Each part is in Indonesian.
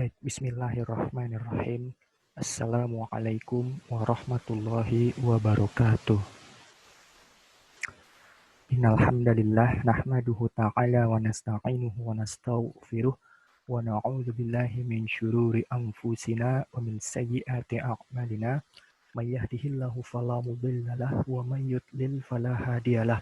Baik, bismillahirrahmanirrahim. Assalamualaikum warahmatullahi wabarakatuh. Innal hamdalillah nahmaduhu ta'ala wa nasta'inuhu wa nastaghfiruh wa na'udzu billahi min syururi anfusina wa min sayyiati a'malina. May yahdihillahu fala mudilla lahu wa may yudlil fala hadiyalah.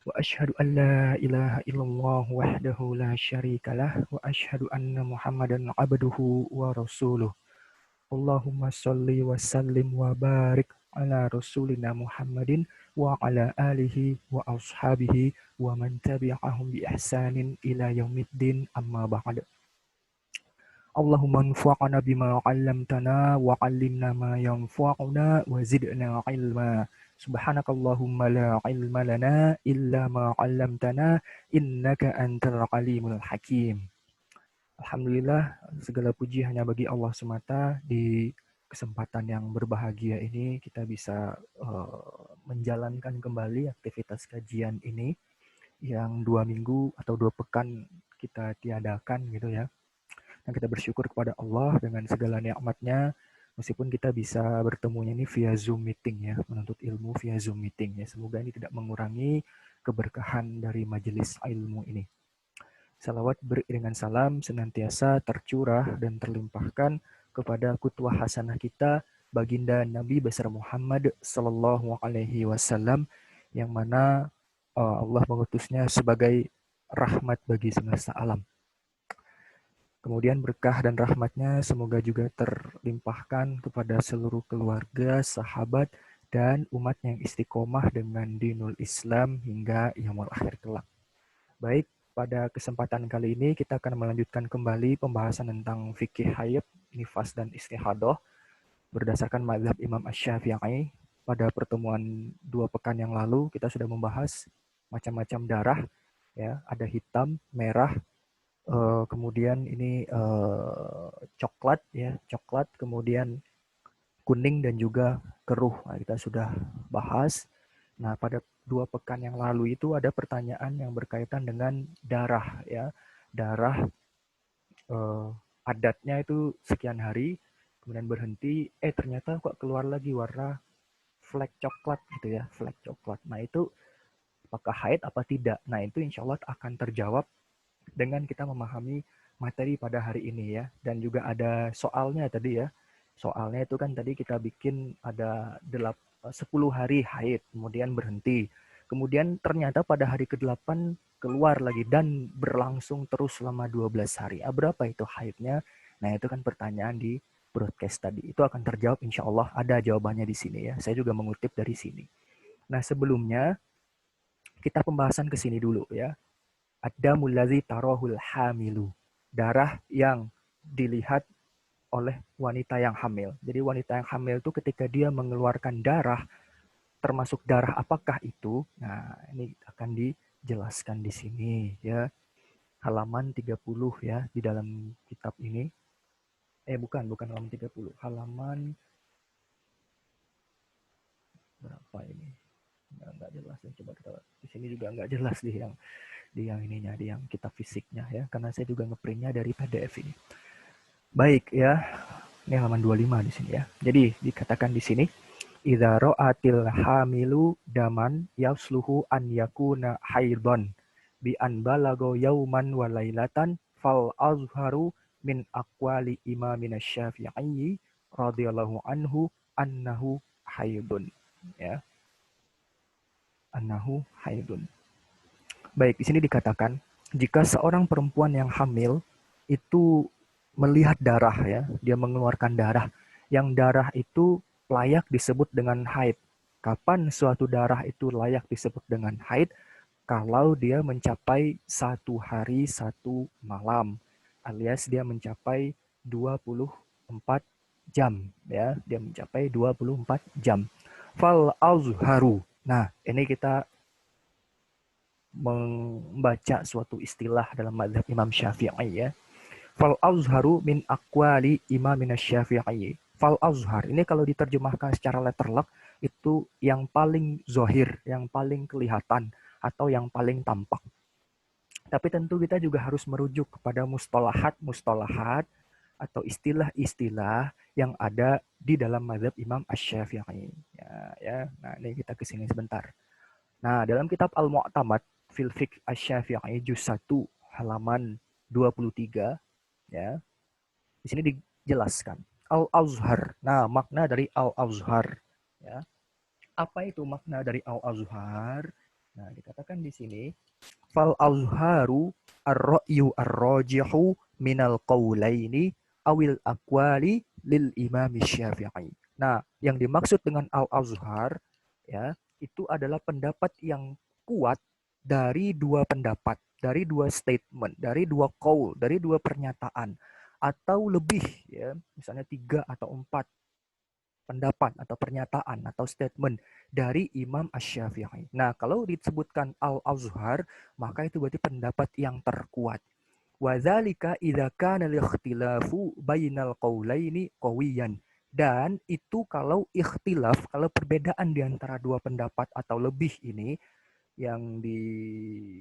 Wa asyhadu an la ilaha illallah wahdahu la syarikalah wa asyhadu anna Muhammadan abduhu wa rasuluh. Allahumma sholli wa sallim wa barik ala rasulina Muhammadin wa ala alihi wa ashabihi wa man tabi'ahum bi ihsanin ila yaumiddin amma ba'd. Allahumma anfa'na bima 'allamtana wa 'allimna ma yanfa'una wa zidna 'ilma. Subhanakallahumma la 'ilma lana illa ma 'allamtana innaka antal alimul hakim. Alhamdulillah, segala puji hanya bagi Allah semata. Di kesempatan yang berbahagia ini kita bisa menjalankan kembali aktivitas kajian ini yang 2 minggu atau 2 pekan kita tiadakan gitu ya. Dan kita bersyukur kepada Allah dengan segala nikmatnya, meskipun kita bisa bertemunya ini via Zoom meeting ya, menuntut ilmu via Zoom meeting ya. Semoga ini tidak mengurangi keberkahan dari majelis ilmu ini. Salawat beriringan salam senantiasa tercurah dan terlimpahkan kepada kutwah hasanah kita, baginda Nabi besar Muhammad Sallallahu Alaihi Wasallam, yang mana Allah mengutusnya sebagai rahmat bagi semesta alam. Kemudian berkah dan rahmatnya semoga juga terlimpahkan kepada seluruh keluarga, sahabat, dan umat yang istiqomah dengan dinul Islam hingga yaumul akhir kelak. Baik, pada kesempatan kali ini kita akan melanjutkan kembali pembahasan tentang fikih haid, nifas, dan istihadah berdasarkan mazhab Imam Asy-Syafi'i. Pada pertemuan 2 pekan yang lalu kita sudah membahas macam-macam darah, ya, ada hitam, merah, kemudian ini coklat, ya, coklat, kemudian kuning dan juga keruh. Nah, kita sudah bahas. Nah, pada 2 pekan yang lalu itu ada pertanyaan yang berkaitan dengan darah, ya, darah adatnya itu sekian hari, kemudian berhenti, ternyata kok keluar lagi warna flek coklat gitu ya, flek coklat. Nah, itu apakah haid apa tidak? Nah, itu insya Allah akan terjawab dengan kita memahami materi pada hari ini ya. Dan juga ada soalnya tadi ya. Soalnya itu kan tadi kita bikin ada 10 hari haid, kemudian berhenti. Kemudian ternyata pada hari ke-8 keluar lagi dan berlangsung terus selama 12 hari. Berapa itu haidnya? Nah, itu kan pertanyaan di broadcast tadi. Itu akan terjawab insya Allah, ada jawabannya di sini ya. Saya juga mengutip dari sini. Nah, sebelumnya kita pembahasan ke sini dulu ya. Ad-damul ladzi tarahul hamilu. Darah yang dilihat oleh wanita yang hamil. Jadi wanita yang hamil itu ketika dia mengeluarkan darah, termasuk darah apakah itu? Nah, ini akan dijelaskan di sini ya. Halaman 30 ya di dalam kitab ini. Bukan halaman 30. Halaman berapa ini? Enggak jelas ya. Coba kita di sini juga enggak jelas di yang ininya, di yang kitab fisiknya ya, karena saya juga ngeprintnya dari PDF ini. Baik ya, ini halaman 25 di sini ya. Jadi dikatakan di sini, idza ra'atil hamilu daman yasluhu an yakuna haidon bi an balago yauman wa lailatan fal azharu min aqwali imamin asy-Syafi'i radhiyallahu anhu annahu haidun ya. Annahu haidun. Baik, di sini dikatakan jika seorang perempuan yang hamil itu melihat darah ya, dia mengeluarkan darah, yang darah itu layak disebut dengan haid. Kapan suatu darah itu layak disebut dengan haid? Kalau dia mencapai 1 hari 1 malam, alias dia mencapai 24 jam ya, dia mencapai 24 jam. Fal azharu. Nah, ini kita membaca suatu istilah dalam mazhab Imam Syafi'i ya. Fal azharu min aqwali Imam Syafi'i. Fal azhar ini kalau diterjemahkan secara letterlock itu yang paling zohir, yang paling kelihatan atau yang paling tampak. Tapi tentu kita juga harus merujuk kepada mustalahat-mustalahat atau istilah-istilah yang ada di dalam mazhab Imam Asy-Syafi'i. Nah, ini kita ke sini sebentar. Nah, dalam kitab Al-Mu'tamad fil Fiqh Asy-Syafi'i juz 1 halaman 23 ya. Di sini dijelaskan Al-Azhar. Nah, makna dari Al-Azhar ya. Apa itu makna dari Al-Azhar? Nah, dikatakan di sini fal azharu ar-ra'yu ar-rajihu minal qawlaini awil aqwali lil imam Syafi'i. Nah, yang dimaksud dengan al-azhar ya, itu adalah pendapat yang kuat dari dua pendapat, dari dua statement, dari dua qaul, dari dua pernyataan atau lebih ya, misalnya 3 atau 4 pendapat atau pernyataan atau statement dari Imam Asy-Syafi'i. Nah, kalau disebutkan Al-Azhar, maka itu berarti pendapat yang terkuat. Wa dzalika idza kana al-ikhtilafu bainal qaulaini qawiyan. Dan itu kalau ikhtilaf, kalau perbedaan di antara dua pendapat atau lebih ini yang disebutkan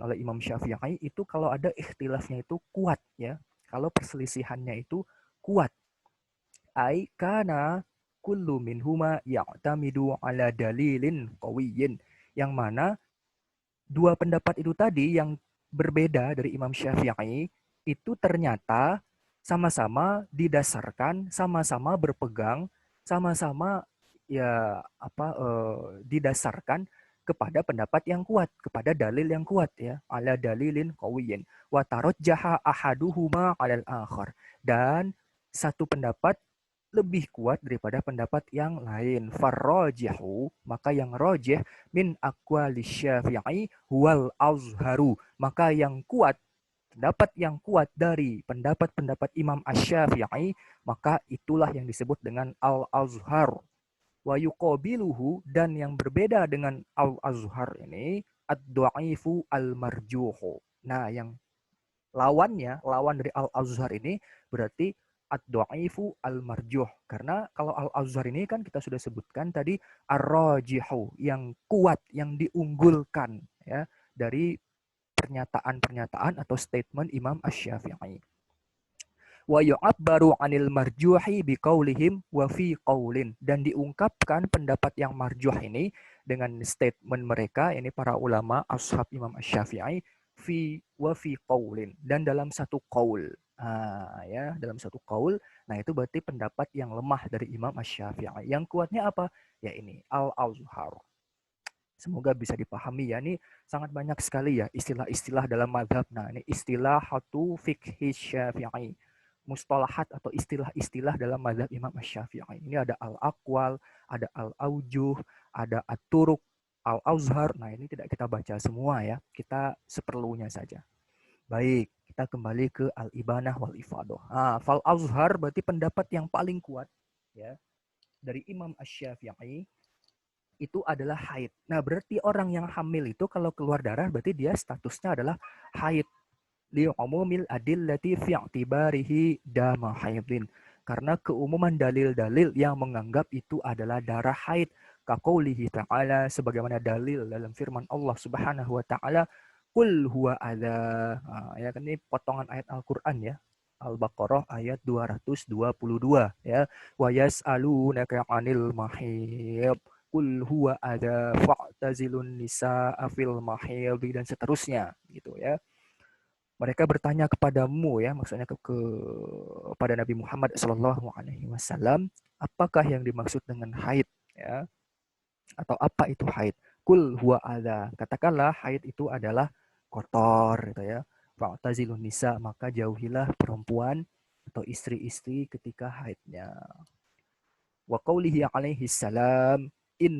oleh Imam Syafi'i itu kalau ada ikhtilafnya itu kuat ya. Kalau perselisihannya itu kuat ai kana kullu minhuma ya'tamidu ala dalilin qawiyyin yang mana dua pendapat itu tadi yang berbeda dari Imam Syafi'i itu ternyata sama-sama didasarkan, sama-sama berpegang, sama-sama didasarkan kepada pendapat yang kuat, kepada dalil yang kuat ya, ala dalilin qawiyyin wa tarajjaha ahaduhuma 'alal akhar dan satu pendapat lebih kuat daripada pendapat yang lain. Farrajihu, maka yang rajih min aqwali Syafi'i huwal azharu. Maka yang kuat, pendapat yang kuat dari pendapat-pendapat Imam Asy-Syafi'i, maka itulah yang disebut dengan al-azhar. Wa yuqabiluhu dan yang berbeda dengan al-azhar ini ad-dha'ifu al-marjuhu. Nah, yang lawan dari al-azhar ini berarti ad-dha'ifu al-marjuh. Karena kalau al-azhar ini kan kita sudah sebutkan tadi ar-rajihu, yang kuat, yang diunggulkan ya dari pernyataan-pernyataan atau statement Imam Asy-Syafi'i. Wa yu'abbaru 'anil marjuhi biqaulihim wa fi qaulin dan diungkapkan pendapat yang marjuh ini dengan statement mereka ini para ulama ashab Imam Asy-Syafi'i fi qaulin dan dalam satu qaul. Ya, dalam satu qaul. Nah, itu berarti pendapat yang lemah dari Imam Asy-Syafi'i. Yang kuatnya apa? Ya ini al-azhar. Semoga bisa dipahami ya. Ini sangat banyak sekali ya istilah-istilah dalam madhab. Nah, ini istilah hatu fikhi Syafi'i. Mustalahat atau istilah-istilah dalam madhab Imam Asy-Syafi'i. Ini ada al-aqwal, ada al-aujuh, ada at-turuq, al-azhar. Nah, ini tidak kita baca semua ya. Kita seperlunya saja. Baik, kita kembali ke al-ibanah wal ifadah. Fal azhar berarti pendapat yang paling kuat ya dari Imam Asy-Syafi'i itu adalah haid. Nah, berarti orang yang hamil itu kalau keluar darah berarti dia statusnya adalah haid. Li'umumil adillati fi i'tibarihi dama haidin. Karena keumuman dalil-dalil yang menganggap itu adalah darah haid. Kaqaulihi ta'ala sebagaimana dalil dalam firman Allah Subhanahu wa taala, "Qul huwa adza." Ya kan ini potongan ayat Al-Qur'an ya. Al-Baqarah ayat 222 ya. Wa yas'alunaka 'anil mahid. Qul huwa adza fa'tazilun nisaa fil mahid dan seterusnya gitu ya. Mereka bertanya kepadamu ya, maksudnya kepada Nabi Muhammad Shallallahu Alaihi Wasallam, apakah yang dimaksud dengan haid ya? Atau apa itu haid? Kul huwa adza. Katakanlah haid itu adalah kotor gitu ya. Fa'tazilun nisa, maka jauhilah perempuan atau istri-istri ketika haidnya. Wa qaulihi alaihi salam in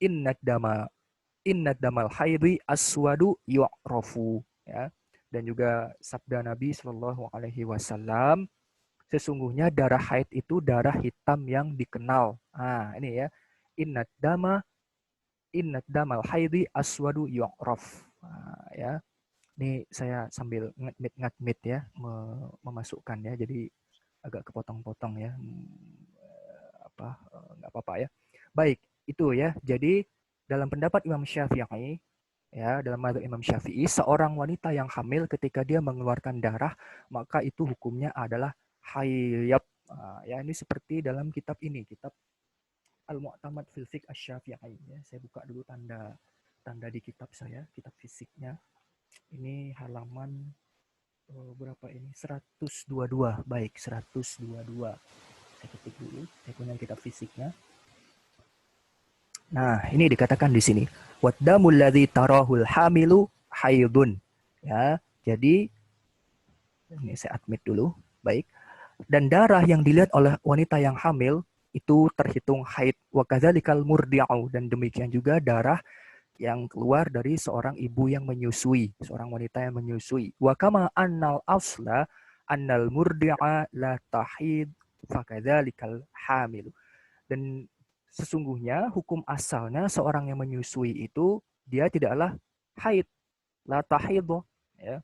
innad dama innad damal haidhi aswadu yu'rafu ya. Dan juga sabda Nabi Shallallahu Alaihi Wasallam, sesungguhnya darah haid itu darah hitam yang dikenal. Ini ya, innad damal haidhi aswadu yu'raf. Ya, ini saya sambil ngatmit ya, memasukkan ya, jadi agak kepotong-potong ya, nggak apa-apa ya. Baik, itu ya. Jadi dalam pendapat Imam Syafi'i Ya, dalam mazhab Imam Syafi'i, seorang wanita yang hamil ketika dia mengeluarkan darah, maka itu hukumnya adalah haid. Ya, ini seperti dalam kitab ini, kitab Al-Mu'tamad fil Fiqh Asy-Syafi'i. Ya, saya buka dulu tanda di kitab saya, kitab fisiknya. Ini halaman berapa ini? 122. Baik, 122. Saya ketik dulu, saya punya kitab fisiknya. Nah, ini dikatakan di sini. Waddamul ladzi tarahul hamilu haidun. Ya, jadi ini saya admit dulu. Baik. Dan darah yang dilihat oleh wanita yang hamil itu terhitung haid. Wa kadzalikal murdi'u, dan demikian juga darah yang keluar dari seorang ibu yang menyusui, seorang wanita yang menyusui. Wa kama annal asla annal murdi'a la tahid fakadzalikal hamil. Dan sesungguhnya hukum asalnya seorang yang menyusui itu dia tidaklah haid, la tahidu, ya,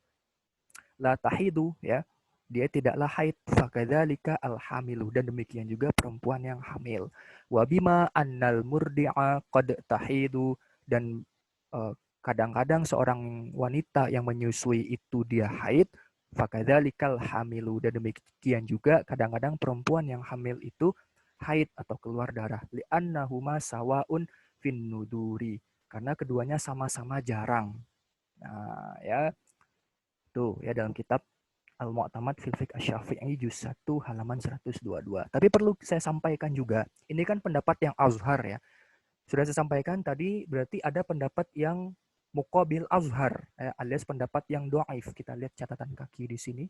la tahidu, ya, dia tidaklah haid, fakadzalika alhamilu, dan demikian juga perempuan yang hamil. Wa bima annal murdi'a qad tahidu, dan kadang-kadang seorang wanita yang menyusui itu dia haid, fakadzalikal hamilu, dan demikian juga kadang-kadang perempuan yang hamil itu haid atau keluar darah. Li'annahuma sawaun fin nuduri, karena keduanya sama-sama jarang. Nah, ya, tuh ya dalam kitab Al-Mu'tamad fil Fiqh Asy-Syafi'i juz 1 halaman 122. Tapi perlu saya sampaikan juga, ini kan pendapat yang azhar ya. Sudah saya sampaikan tadi, berarti ada pendapat yang muqabil azhar, alias pendapat yang dhaif. Kita lihat catatan kaki di sini.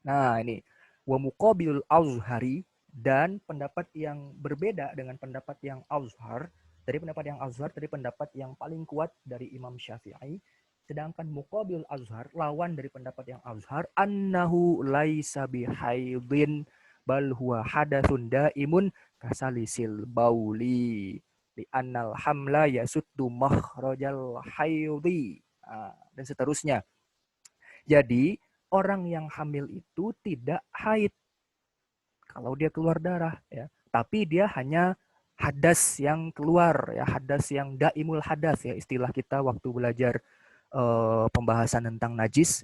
Nah, ini wa muqabilul azhari, dan pendapat yang berbeda dengan pendapat yang azhar. Dari pendapat yang azhar, dari pendapat yang paling kuat dari Imam Syafi'i. Sedangkan muqabil azhar, lawan dari pendapat yang azhar, annahu laisa bihaidin bal huwa hadatsun daimun kasalisil bauli li annal hamla yasuddu makhrajal haidhi. Dan seterusnya. Jadi orang yang hamil itu tidak haid kalau dia keluar darah, ya, tapi dia hanya hadas yang keluar, ya, hadas yang daimul hadas, ya, istilah kita waktu belajar pembahasan tentang najis,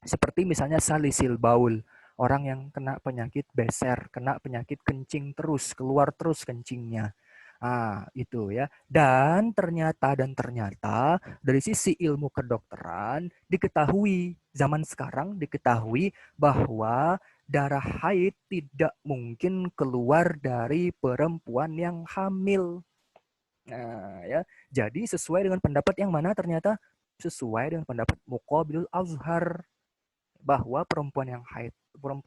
seperti misalnya salisil baul, orang yang kena penyakit beser, kena penyakit kencing keluar terus kencingnya. Itu ya. Dan ternyata dari sisi ilmu kedokteran diketahui, zaman sekarang diketahui bahwa darah haid tidak mungkin keluar dari perempuan yang hamil. Nah, ya. Jadi sesuai dengan pendapat yang mana, ternyata sesuai dengan pendapat Muqabilul Azhar, bahwa perempuan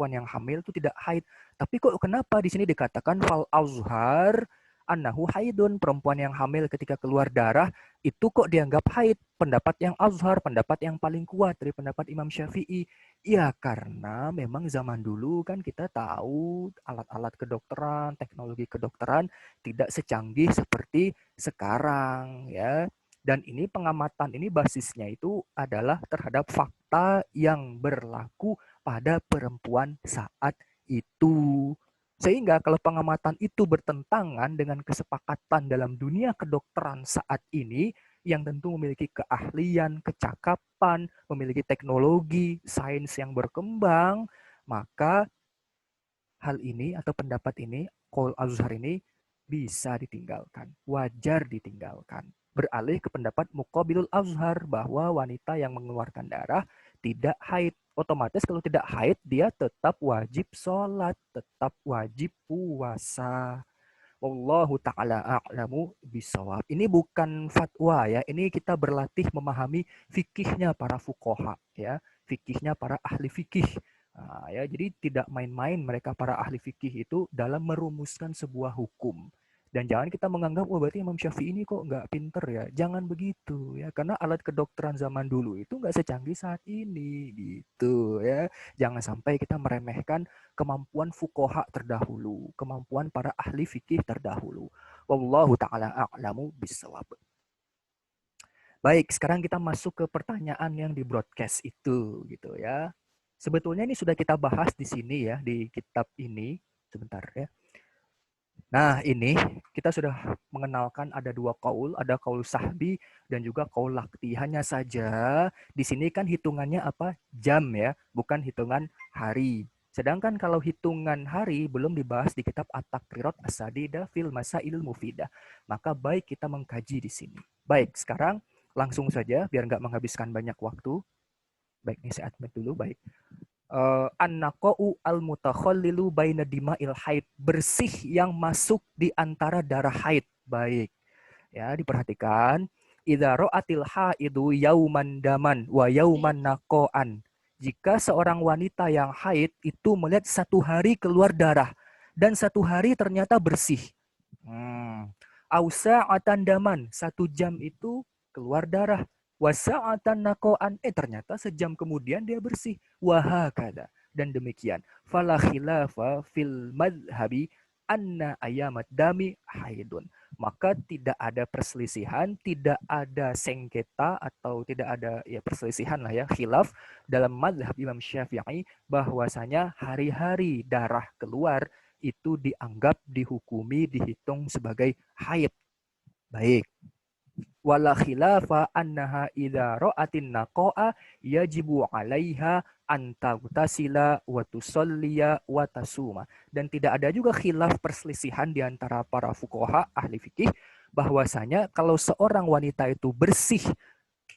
yang hamil itu tidak haid. Tapi kok kenapa di sini dikatakan fal azhar annahu haidun, perempuan yang hamil ketika keluar darah itu kok dianggap haid? Pendapat yang azhar, pendapat yang paling kuat dari pendapat Imam Syafi'i. Ya karena memang zaman dulu kan kita tahu alat-alat kedokteran, teknologi kedokteran tidak secanggih seperti sekarang, ya. Dan ini pengamatan ini basisnya itu adalah terhadap fakta yang berlaku pada perempuan saat itu. Sehingga kalau pengamatan itu bertentangan dengan kesepakatan dalam dunia kedokteran saat ini, yang tentu memiliki keahlian, kecakapan, memiliki teknologi, sains yang berkembang, maka hal ini atau pendapat ini, qaul azhar ini bisa ditinggalkan, wajar ditinggalkan. Beralih ke pendapat muqabilul azhar bahwa wanita yang mengeluarkan darah tidak haid. Otomatis kalau tidak haid dia tetap wajib sholat, tetap wajib puasa. Wallahu ta'ala a'lamu bisawab. Ini bukan fatwa ya, ini kita berlatih memahami fikihnya para fuqaha ya, fikihnya para ahli fikih. Ya, jadi tidak main-main mereka para ahli fikih itu dalam merumuskan sebuah hukum. Dan jangan kita menganggap, oh berarti Imam Syafi'i ini kok nggak pinter ya. Jangan begitu ya, karena alat kedokteran zaman dulu itu nggak secanggih saat ini gitu ya. Jangan sampai kita meremehkan kemampuan fuqaha terdahulu, kemampuan para ahli fikih terdahulu. Wallahu ta'ala a'lamu bisawab. Baik, sekarang kita masuk ke pertanyaan yang di broadcast itu gitu ya. Sebetulnya ini sudah kita bahas di sini ya, di kitab ini. Sebentar ya. Nah, ini kita sudah mengenalkan ada dua qaul, ada qaul sahbi dan juga qaul laqti. Hanya saja di sini kan hitungannya apa? Jam ya, bukan hitungan hari. Sedangkan kalau hitungan hari belum dibahas di kitab At-Taqrirat As-Sadida fil Masail Mufidah. Maka baik kita mengkaji di sini. Baik, sekarang langsung saja biar nggak menghabiskan banyak waktu. Baik, ini saya admit dulu. Baik. An-naqa'u al-mutakhallilu baina dima'il haid, bersih yang masuk di antara darah haid. Baik. Ya, diperhatikan. Idza ra'atil haidu yauman daman wa yauman naqo'an. Jika seorang wanita yang haid itu melihat satu hari keluar darah dan satu hari ternyata bersih. Ausa'atan daman, 1 jam itu keluar darah. Wasa'atan nakoan, ternyata sejam kemudian dia bersih. Wahakada. Dan demikian. Fala khilafa fil madhabi anna ayamat dami haidun. Maka tidak ada perselisihan, tidak ada sengketa atau tidak ada ya perselisihan lah ya, khilaf dalam madhab Imam Syafi'i bahwasanya hari-hari darah keluar itu dianggap dihukumi dihitung sebagai haid. Baik. Wala khilafa annaha idza ra'atin naqa'a yajibu 'alaiha an taghtasila wa tusalliya wa tasuma. Dan tidak ada juga khilaf perselisihan di antara para fuqaha ahli fikih bahwasanya kalau seorang wanita itu bersih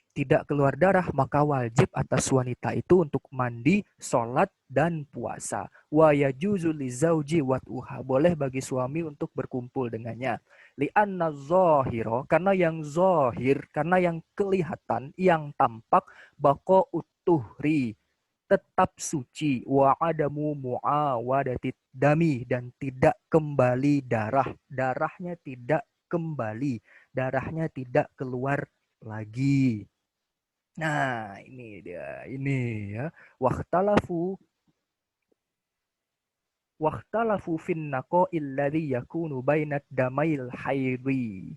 tidak keluar darah, maka wajib atas wanita itu untuk mandi, sholat, dan puasa. Wa yajuzu li zauji wat'uha. Boleh bagi suami untuk berkumpul dengannya. Li'anna zahiro, karena yang zahir, karena yang kelihatan, yang tampak, bako utuhri, tetap suci, wa adamu mu'awadatit dami, dan tidak kembali darah. Darahnya tidak kembali, darahnya tidak keluar lagi. Nah, ini dia, ini ya. Wahtalafu fin naqa'il ladzi yakunu bainad damail haidhi.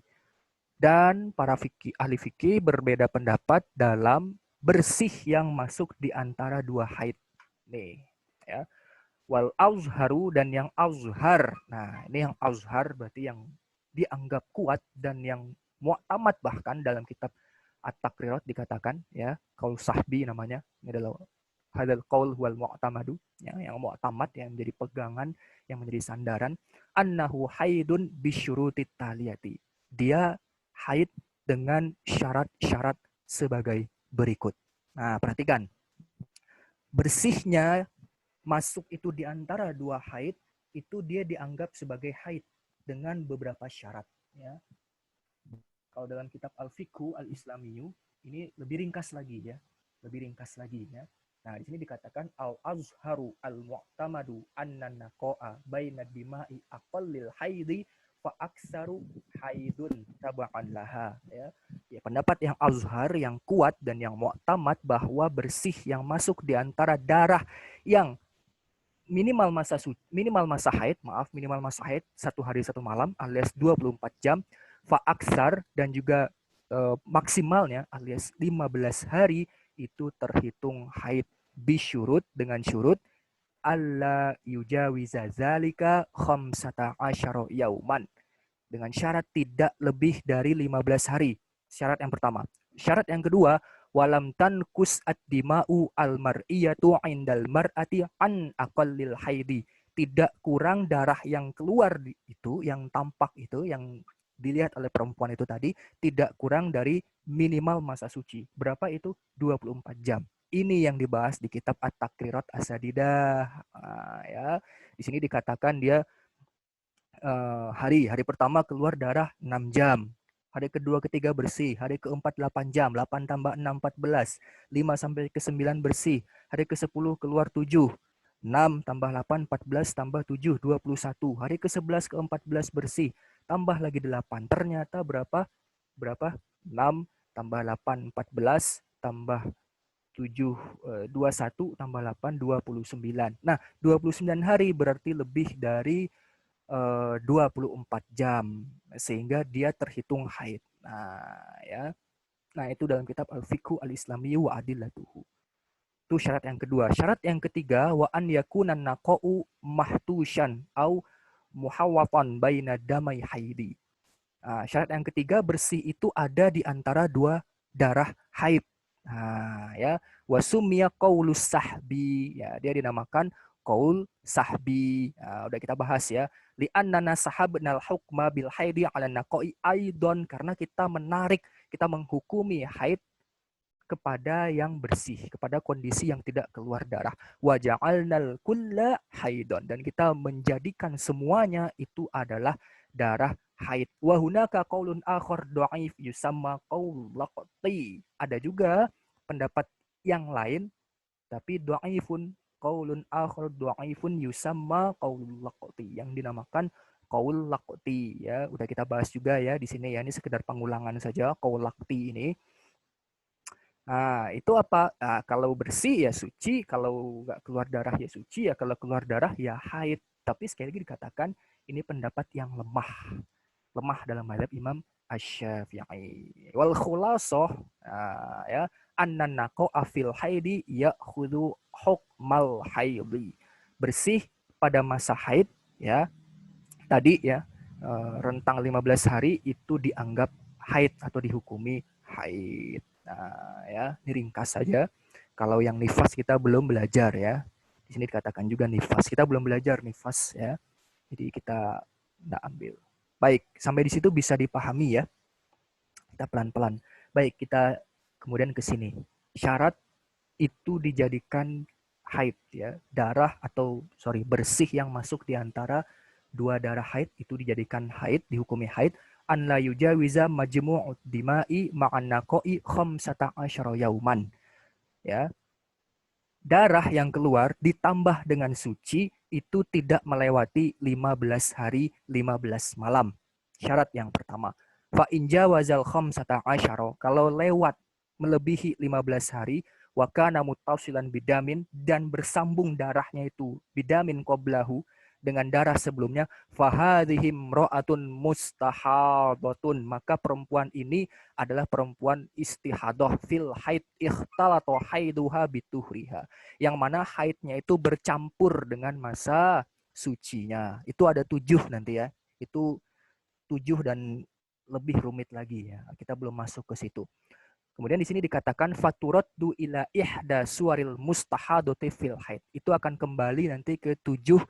Dan para ahli fikih berbeda pendapat dalam bersih yang masuk di antara dua haid. Nih, ya. Wal azharu, dan yang azhar. Nah, ini yang azhar berarti yang dianggap kuat dan yang mu'tamad bahkan dalam kitab At-Taqrirat dikatakan ya, qaul sahbi namanya. Ini adalah hadal qaul wal mu'tamadu, ya, yang mu'tamad, yang menjadi pegangan, yang menjadi sandaran. Annahu haidun bisyurutit taliyati. Dia haid dengan syarat-syarat sebagai berikut. Nah, perhatikan. Bersihnya masuk itu di antara dua haid, itu dia dianggap sebagai haid dengan beberapa syarat. Ya. Kalau dalam kitab Al-Fiqhu Al-Islamiyu, ini lebih ringkas lagi ya. Lebih ringkas lagi ya. Nah, di sini dikatakan al-azharu al-mu'tamadu annan naqa'a baina dima'i aqallil haidi fa aksaru haidun taba'an laha ya. Ya, pendapat yang azhar, yang kuat dan yang mu'tamad bahwa bersih yang masuk di antara darah yang minimal masa haid, minimal masa haid 1 hari 1 malam alias 24 jam, faaksar, dan juga maksimalnya alias 15 hari itu terhitung haid bisyurut, dengan syurut alla yujawiza zalika khamsata asyara yauman, dengan syarat tidak lebih dari 15 hari. Syarat yang pertama. Syarat yang kedua, walam tankus ad-dima'u al-mar'iyatu indal mar'ati an aqallil haidi. Tidak kurang darah yang keluar itu, yang tampak itu, yang dilihat oleh perempuan itu tadi, tidak kurang dari minimal masa suci. Berapa itu? 24 jam. Ini yang dibahas di kitab At-Taqrirat As-Sadidah. Nah, ya. Di sini dikatakan dia hari pertama keluar darah 6 jam. Hari kedua, ketiga bersih. Hari keempat 8 jam. 8 tambah 6, 14. 5 sampai ke 9 bersih. Hari ke-10 keluar 7. 6 tambah 8, 14 tambah 7, 21. Hari ke-11 ke-14 bersih. Tambah lagi 8. Ternyata berapa? 6 tambah 8, 14 tambah 7, 21 tambah 8, 29. Nah, 29 hari berarti lebih dari 24 jam, sehingga dia terhitung haid. Nah, ya. Nah, itu dalam kitab Al-Fiqhu Al-Islami wa Adillatuhu. Itu syarat yang kedua. Syarat yang ketiga, wa an yakunan naqa'u mahtushan au muhawwatan baina damai haidi. Syarat yang ketiga, bersih itu ada di antara dua darah haid. Ya, wasumia qaulus sahbi, ya, dia dinamakan qaul sahbi. Udah kita bahas ya. Li'annana sahabnal hukma bil haidi 'ala naqai aidon, karena kita menarik, kita menghukumi haid kepada yang bersih, kepada kondisi yang tidak keluar darah. Wa ja'alnal kulla haidon, dan kita menjadikan semuanya itu adalah darah haid. Wa hunaka qaulun akhar dhaif yusamma qaul laqti. Ada juga pendapat yang lain tapi dhaifun, qaulun akhar dhaifun yusamma qaul laqti, yang dinamakan qaul laqti ya. Udah kita bahas juga ya di sini ya, ini sekedar pengulangan saja qaul laqti ini. Itu apa? Kalau bersih ya suci, kalau nggak keluar darah ya suci, ya kalau keluar darah ya haid. Tapi sekali lagi dikatakan ini pendapat yang lemah. Lemah dalam mazhab Imam Asy-Syafi'i. Wal khulasoh, ya, annan naqa'a fil haidi ya'khudhu hukmal haidi. Bersih pada masa haid ya. Tadi ya, rentang 15 hari itu dianggap haid atau dihukumi haid. Ya, ini ringkas saja. Kalau yang nifas kita belum belajar ya. Di sini dikatakan juga nifas. Kita belum belajar nifas ya. Jadi kita tidak ambil. Baik, sampai di situ bisa dipahami ya. Kita pelan-pelan. Baik, kita kemudian ke sini. Syarat itu dijadikan haid ya. Bersih yang masuk di antara dua darah haid itu dijadikan haid, dihukumi haid. An la yujawiza majmu'ud dima'i ma'an naqa'i khamsata asyara yauman. Ya. Darah yang keluar ditambah dengan suci itu tidak melewati 15 hari 15 malam. Syarat yang pertama. Fa in jawazal khamsata asyara, kalau lewat melebihi 15 hari, wa kana muttasilan bidamin, dan bersambung darahnya itu bidamin qablahu, dengan darah sebelumnya, fahadhihi imra'atun mustahadatun, maka perempuan ini adalah perempuan istihadah fil haid ikhtalata haiduha bituhriha, yang mana haidnya itu bercampur dengan masa sucinya. Itu ada 7 nanti ya. Itu 7 dan lebih rumit lagi ya. Kita belum masuk ke situ. Kemudian di sini dikatakan faturaddu ila ihda suwaril mustahadati fil haid. Itu akan kembali nanti ke 7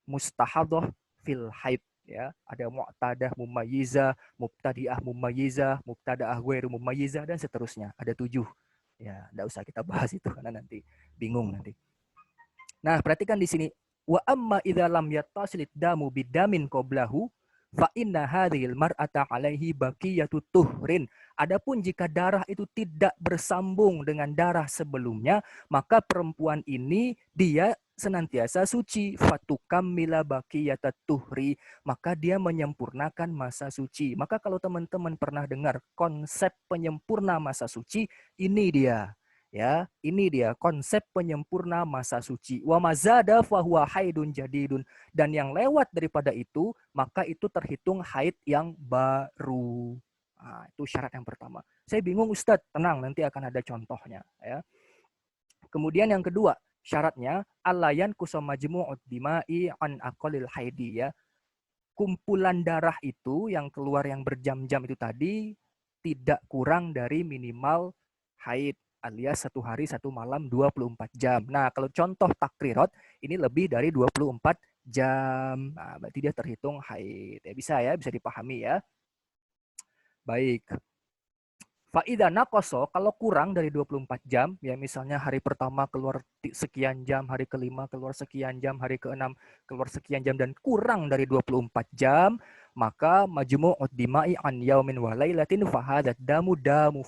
mustahadah fil haid ya. Ada mu'tadah mumayyizah, mubtadi'ah mumayyizah, mubtada'ah ghairu mumayyizah, dan seterusnya. Ada 7. Ya, enggak usah kita bahas itu karena nanti bingung nanti. Nah, perhatikan di sini, wa amma idza lam yattasil damu bidamin qablahu fa inna hadhil mar'ata 'alaihi baqiyatu tuhrin. Adapun jika darah itu tidak bersambung dengan darah sebelumnya, maka perempuan ini dia senantiasa suci. Fatukammila baqiyata tuhri, maka dia menyempurnakan masa suci. Maka kalau teman-teman pernah dengar konsep penyempurna masa suci, ini dia. Ya, ini dia konsep penyempurna masa suci. Wa mazada fahuwa haidun jadidun, dan yang lewat daripada itu maka itu terhitung haid yang baru. Itu syarat yang pertama. Saya bingung Ustadz, tenang, nanti akan ada contohnya ya. Kemudian yang kedua, syaratnya alayan kusamajmu'ud dima'i an aqalil haidi ya. Kumpulan darah itu yang keluar yang berjam-jam itu tadi tidak kurang dari minimal haid, alias 1 hari 1 malam 24 jam. Nah, kalau contoh takrirat ini lebih dari 24 jam. Berarti dia terhitung haid. Ya, bisa dipahami ya. Baik. Fa'idha naqoso, kalau kurang dari 24 jam, ya misalnya hari pertama keluar sekian jam, hari kelima keluar sekian jam, hari keenam keluar sekian jam, dan kurang dari 24 jam, maka majmu'ud dima'i an yaumin wa lailatin fahadat damu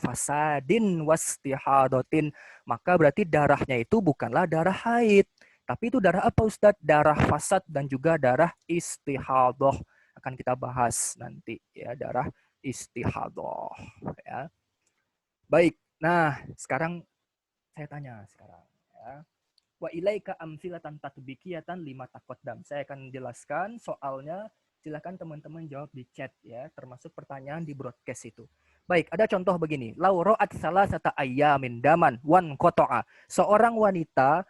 fasadin wastihadatin. Maka berarti darahnya itu bukanlah darah haid. Tapi itu darah apa Ustaz? Darah fasad dan juga darah istihadah. Akan kita bahas nanti ya, darah istihadah ya. Baik, nah sekarang saya tanya sekarang ya. Wa ilaika amsilatan tatbikiyatan lima taqaddam. Saya akan jelaskan soalnya, silakan teman-teman jawab di chat ya, termasuk pertanyaan di broadcast itu. Baik, ada contoh begini. Lau ra'at salasata ayyamin daman wan qata'a. Seorang wanita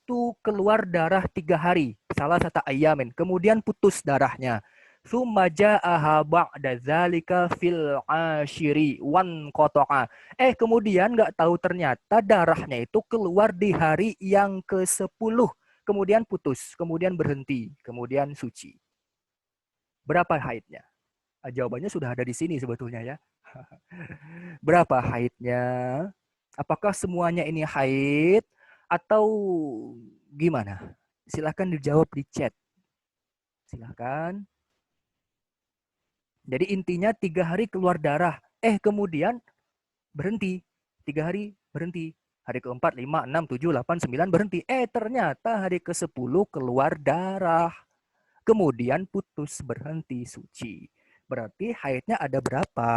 itu keluar darah 3 hari, salah satu ayamin, kemudian putus darahnya. Tsumma ja'aha ba'da dzalika fil ashiri wan qata'a. Kemudian nggak tahu ternyata darahnya itu keluar di hari yang ke-10. Kemudian putus, kemudian berhenti, kemudian suci. Berapa haidnya? Jawabannya sudah ada di sini sebetulnya ya. Berapa haidnya? Apakah semuanya ini haid atau gimana? Silahkan dijawab di chat. Silahkan. Jadi intinya 3 hari keluar darah. Kemudian berhenti. 3 hari berhenti. Hari ke-4, 5, 6, 7, 8, 9 berhenti. Ternyata hari ke-10 keluar darah. Kemudian putus, berhenti, suci. Berarti haidnya ada berapa?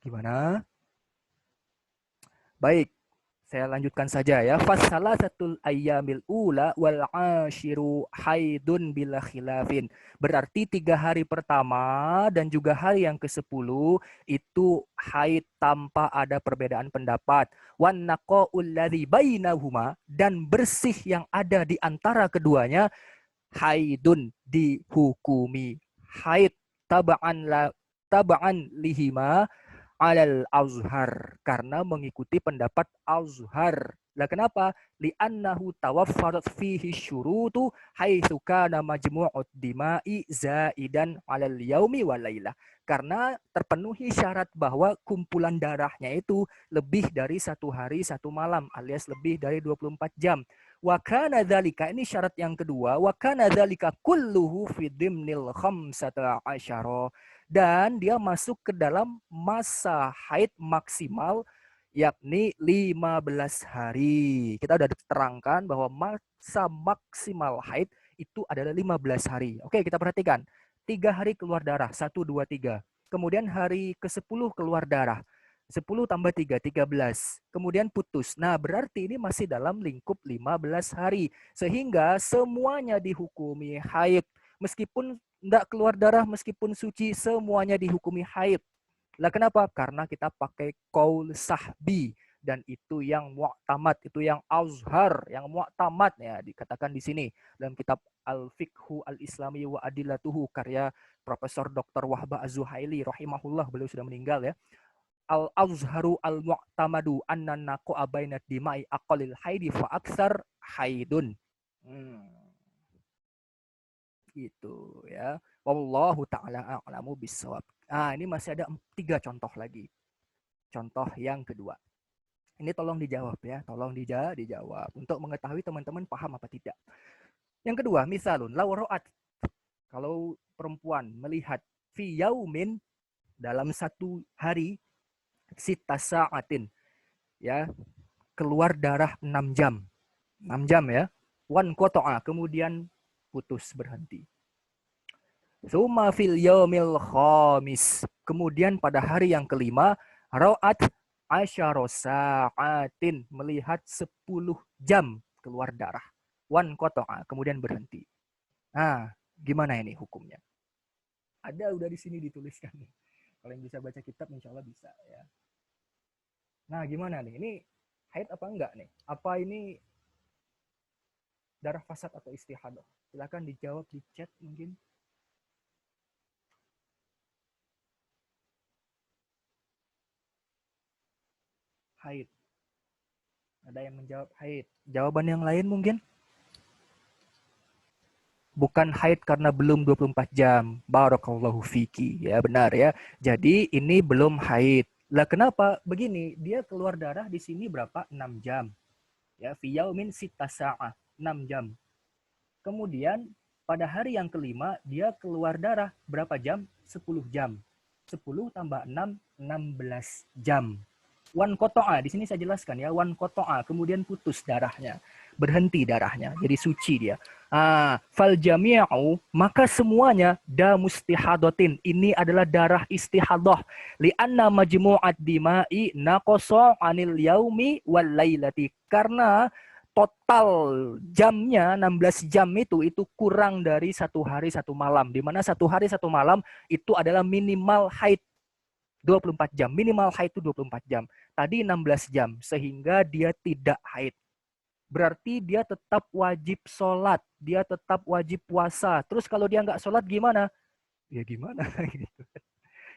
Gimana? Baik. Saya lanjutkan saja ya. Fasalasatul ayyamil ula wal ashiru haidun bila khilafin. Berarti 3 hari pertama dan juga hari yang ke-10 itu haid tanpa ada perbedaan pendapat. Wan naqaul ladzi bainahuma, dan bersih yang ada di antara keduanya haidun, dihukumi haid taba'an lihima alal azhar, karena mengikuti pendapat azhar. Lah kenapa? Li'annahu tawaffarat fihi syurutu haitsu kana majmu'ud dima'i zaidan 'alal yaumi wal lailah. Karena terpenuhi syarat bahwa kumpulan darahnya itu lebih dari 1 hari 1 malam alias lebih dari 24 jam. Wa kana dzalika, ini syarat yang kedua, wa kana dzalika kulluhu fi dhimnil khamsata asyara, dan dia masuk ke dalam masa haid maksimal yakni 15 hari. Kita sudah terangkan bahwa masa maksimal haid itu adalah 15 hari. Oke, kita perhatikan. 3 hari keluar darah, 1, 2, 3. Kemudian hari ke-10 keluar darah. 10 tambah 3, 13. Kemudian putus. Nah, berarti ini masih dalam lingkup 15 hari. Sehingga semuanya dihukumi haid. Meskipun tidak keluar darah, meskipun suci, semuanya dihukumi haid. Lah kenapa? Karena kita pakai qaul sahbi, dan itu yang mu'tamad, itu yang azhar, yang mu'tamad ya dikatakan di sini dalam kitab Al-Fiqhu Al-Islami wa Adillatuhu karya Profesor Dr. Wahbah Az-Zuhaili rahimahullah, beliau sudah meninggal ya. Al-azharu al-mu'tamadu anna naqa'a baina dima'i aqallil haidi fa aksar haidun. Gitu ya. Wallahu ta'ala a'lamu bissawab. Ini masih ada 3 contoh lagi. Contoh yang kedua. Ini tolong dijawab ya, tolong dijawab untuk mengetahui teman-teman paham apa tidak. Yang kedua, misalun law ra'at, kalau perempuan melihat fi yaumin, dalam 1 hari, sita sa'atin ya, keluar darah 6 jam. 6 jam ya. Wan qata'a, kemudian putus, berhenti. Tsumma fil yaumil khamis, kemudian pada hari yang kelima, ra'at asyara sa'atin, melihat 10 jam keluar darah. Wan qata'a, kemudian berhenti. Gimana ini hukumnya? Ada udah di sini dituliskan. Kalau yang bisa baca kitab insya Allah bisa ya. Nah, gimana nih? Ini haid apa enggak nih? Apa ini darah fasad atau istihadah? Silakan dijawab di chat mungkin. Haid. Ada yang menjawab haid. Jawaban yang lain mungkin? Bukan haid karena belum 24 jam. Barakallahu fiki. Ya, benar ya. Jadi ini belum haid. Lah kenapa? Begini, dia keluar darah di sini berapa? 6 jam. Ya, fi yaumin sita sa'ah. 6 jam. Kemudian pada hari yang kelima dia keluar darah berapa jam? 10 jam. 10 tambah 6, 16 jam. Wan koto'a, di sini saya jelaskan ya, wan koto'a, kemudian putus darahnya, berhenti darahnya, jadi suci dia. Fal jami'u, maka semuanya da mustihadotin, ini adalah darah istihadah. Li'anna majmu'ad dima'i naqasa 'anil yaumi wal lailati, karena total jamnya 16 jam itu kurang dari 1 hari 1 malam, di mana 1 hari 1 malam itu adalah minimal haid. 24 jam. Minimal haid itu 24 jam. Tadi 16 jam. Sehingga dia tidak haid. Berarti dia tetap wajib sholat. Dia tetap wajib puasa. Terus kalau dia nggak sholat gimana? Ya gimana? Gitu.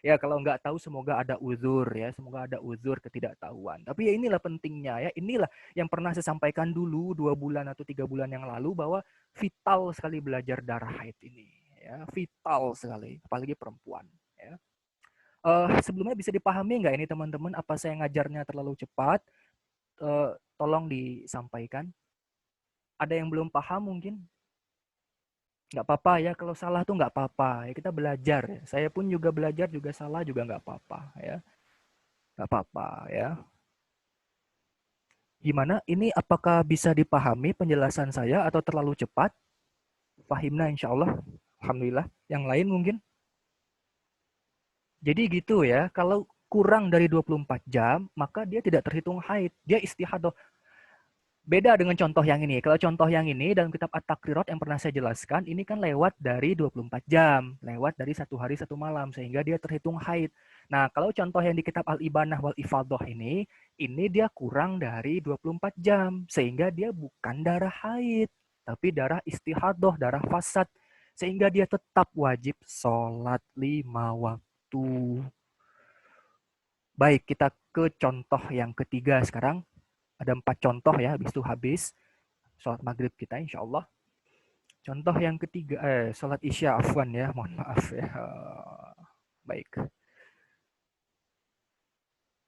Ya kalau nggak tahu semoga ada uzur ya. Semoga ada uzur ketidaktahuan. Tapi ya inilah pentingnya ya. Inilah yang pernah saya sampaikan dulu 2 bulan atau 3 bulan yang lalu bahwa vital sekali belajar darah haid ini. Ya, vital sekali. Apalagi perempuan. Ya. Sebelumnya bisa dipahami nggak ini teman-teman? Apa saya ngajarnya terlalu cepat? Tolong disampaikan. Ada yang belum paham mungkin? Nggak apa-apa ya, kalau salah tuh nggak apa-apa. Ya, kita belajar. Ya. Saya pun juga belajar, juga salah juga nggak apa-apa. Ya. Nggak apa-apa ya. Gimana? Ini apakah bisa dipahami penjelasan saya atau terlalu cepat? Fahimna insya Allah. Alhamdulillah. Yang lain mungkin? Jadi gitu ya, kalau kurang dari 24 jam, maka dia tidak terhitung haid. Dia istihadah. Beda dengan contoh yang ini. Kalau contoh yang ini dalam kitab At-Takrirat yang pernah saya jelaskan, ini kan lewat dari 24 jam. Lewat dari 1 hari 1 malam. Sehingga dia terhitung haid. Nah, kalau contoh yang di kitab Al-Ibanah wal Ifadah ini dia kurang dari 24 jam. Sehingga dia bukan darah haid. Tapi darah istihadah, darah fasad. Sehingga dia tetap wajib sholat 5 waktu. Baik, kita ke contoh yang ketiga sekarang. Ada 4 contoh ya, habis itu habis sholat maghrib kita insya Allah. Contoh yang ketiga, sholat isya afwan ya, mohon maaf ya. Baik.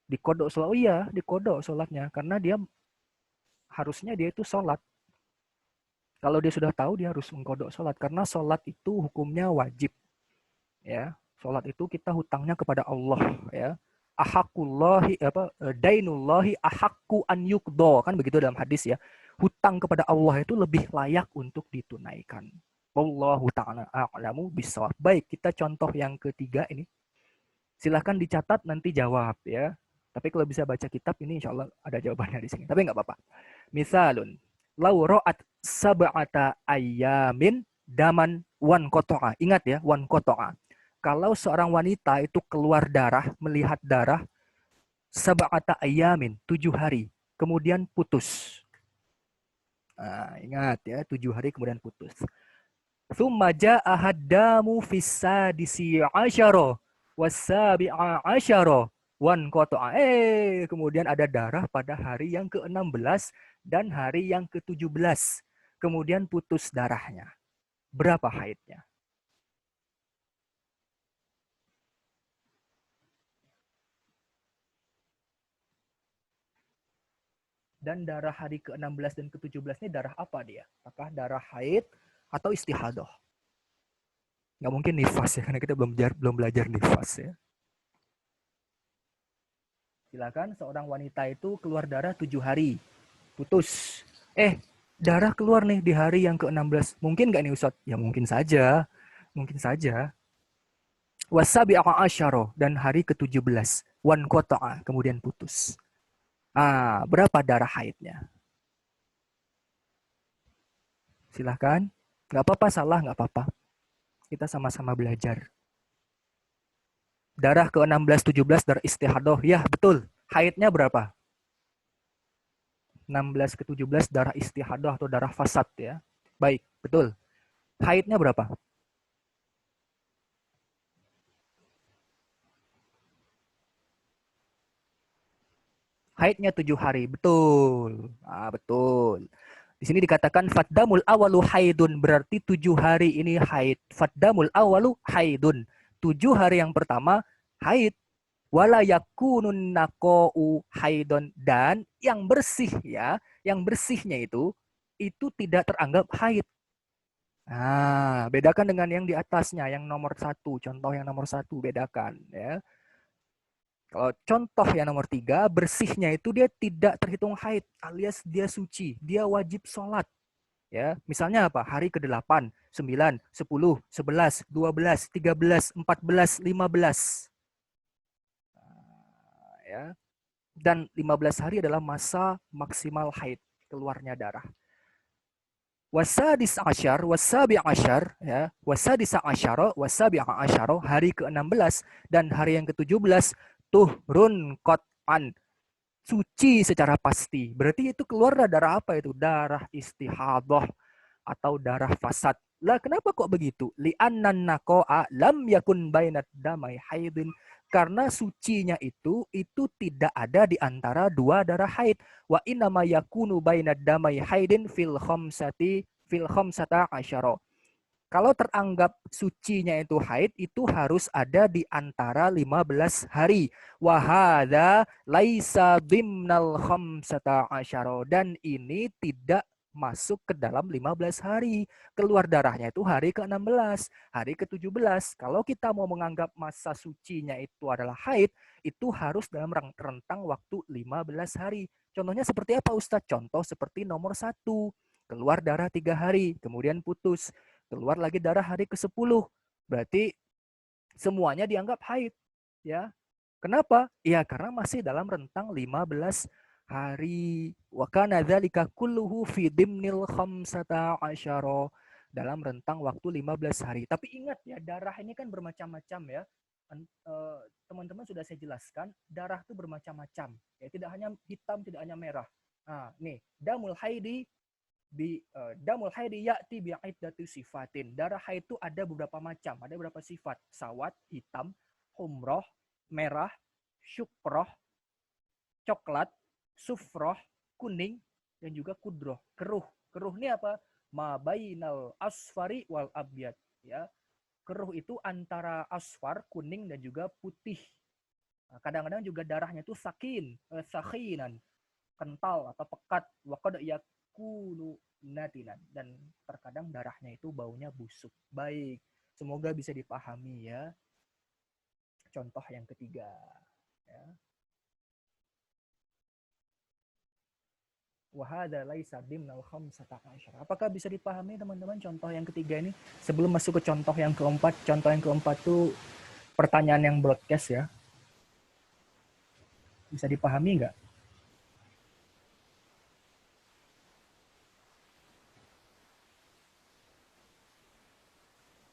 Dikodok sholat, oh iya dikodok sholatnya, karena dia harusnya dia itu sholat. Kalau dia sudah tahu dia harus mengkodok sholat, karena sholat itu hukumnya wajib. Ya, sholat itu kita hutangnya kepada Allah ya. Ahakullahi dainullahi ahakku an yukdo, kan begitu dalam hadis ya. Hutang kepada Allah itu lebih layak untuk ditunaikan. Wallahu ta'ala a'lamu bissawab. Baik, kita contoh yang ketiga ini. Silahkan dicatat nanti jawab ya. Tapi kalau bisa baca kitab ini insya Allah ada jawabannya di sini. Tapi nggak apa-apa. Misalun, lau ro'at sab'ata ayamin daman wan koto'a. Ingat ya, wan koto'a. Kalau seorang wanita itu keluar darah, melihat darah, sab'ata ayamin, 7 hari, kemudian putus. Nah, ingat ya, 7 hari kemudian putus. Thumma ja'aha damu fissadisi asyara wasabi'a asyara wan qata'a. Kemudian ada darah pada hari yang ke-16 dan hari yang ke-17. Kemudian putus darahnya. Berapa haidnya? Dan darah hari ke-16 dan ke-17 ini darah apa dia? Apakah darah haid atau istihadah? Nggak mungkin nifas ya, karena kita belum belajar nifas ya. Silakan, seorang wanita itu keluar darah 7 hari. Putus. Darah keluar nih di hari yang ke-16. Mungkin nggak nih Ustadz? Ya mungkin saja. Mungkin saja. Wasabi'a asyara dan hari ke-17. Wan qata'a, kemudian putus. Berapa darah haidnya? Silahkan. Nggak apa-apa, salah nggak apa-apa. Kita sama-sama belajar. Darah ke-16, 17, darah istihadah. Ya, betul. Haidnya berapa? 16 ke 17 darah istihadah atau darah fasad ya. Baik, betul. Haidnya berapa? Haidnya 7 hari. Betul. Betul. Di sini dikatakan faddamul awalu haidun, berarti 7 hari ini haid. Faddamul awalu haidun. 7 hari yang pertama haid. Wala yakunun naqa'u haidon, dan yang bersih ya, yang bersihnya itu tidak teranggap haid. Bedakan dengan yang di atasnya, yang nomor 1, contoh yang nomor 1 bedakan ya. Kalau contoh yang nomor 3, bersihnya itu dia tidak terhitung haid, alias dia suci, dia wajib sholat. Ya, misalnya apa? Hari ke-8, 9, 10, 11, 12, 13, 14, 15. Ya. Dan 15 hari adalah masa maksimal haid, keluarnya darah. Wasadis asyar, wasabi asyar, ya, wasadis asyara, wasabi asyara, hari ke-16 dan hari yang ke-17, tuhrun qat'an, suci secara pasti. Berarti itu keluar darah apa itu? Darah istihadah atau darah fasad. Lah kenapa kok begitu? Li'annan naqa'a lam yakun bainad damai haidin. Karena sucinya itu tidak ada di antara dua darah haid. Wa innama yakunu bainad damai haidin fil khamsata asyara. Kalau teranggap sucinya itu haid, itu harus ada di antara 15 hari. Wahada laisa dimnal khamsata asyara. Dan ini tidak masuk ke dalam 15 hari. Keluar darahnya itu hari ke-16, hari ke-17. Kalau kita mau menganggap masa sucinya itu adalah haid, itu harus dalam rentang waktu 15 hari. Contohnya seperti apa Ustadz? Contoh seperti nomor 1. Keluar darah 3 hari, kemudian putus. Keluar lagi darah hari ke-10. Berarti semuanya dianggap haid. Ya. Kenapa? Ya karena masih dalam rentang 15 hari. Wa kana dzalika kulluhu fi dimnil khamsata asyara. Dalam rentang waktu 15 hari. Tapi ingat ya, darah ini kan bermacam-macam ya. Teman-teman sudah saya jelaskan, darah itu bermacam-macam. Ya, tidak hanya hitam, tidak hanya merah. Nah, nih, damul haidi damul haidi ya'ti bi'iddati sifatin. Darah haid itu ada beberapa macam, ada beberapa sifat. Sawat, hitam, humroh, merah, syukroh, coklat, sufroh, kuning, dan juga kudroh, keruh. Keruh ini apa? Ma bainal asfari wal abyad. Ya. Keruh itu antara asfar, kuning, dan juga putih. Kadang-kadang juga darahnya itu sakhinan, kental atau pekat. Waqad yakunu natinan, dan terkadang darahnya itu baunya busuk. Baik, semoga bisa dipahami ya. Contoh yang ketiga ya. Wahada laisa dimnal khamsata asyara. Apakah bisa dipahami teman-teman contoh yang ketiga ini? Sebelum masuk ke contoh yang keempat, contoh yang keempat itu pertanyaan yang broadcast ya. Bisa dipahami nggak?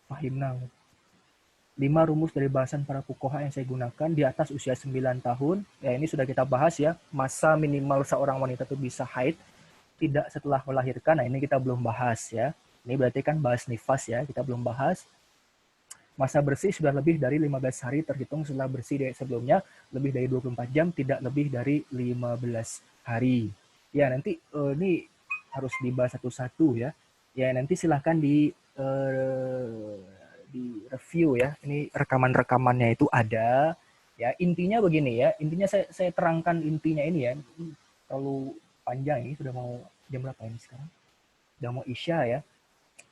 Fahimna. 5 rumus dari bahasan para fuqaha yang saya gunakan di atas usia 9 tahun. Ya, ini sudah kita bahas ya. Masa minimal seorang wanita itu bisa haid tidak setelah melahirkan. Nah, ini kita belum bahas ya. Ini berarti kan bahas nifas ya, kita belum bahas. Masa bersih sudah lebih dari 15 hari terhitung setelah bersih dari sebelumnya, lebih dari 24 jam, tidak lebih dari 15 hari. Ya, nanti ini harus dibahas satu-satu ya. Ya, nanti silahkan di review ya. Ini rekaman-rekamannya itu ada. Ya, intinya begini ya. Intinya saya terangkan intinya ini ya. Terlalu panjang ini, sudah mau jam berapa ini sekarang? Sudah mau Isya ya.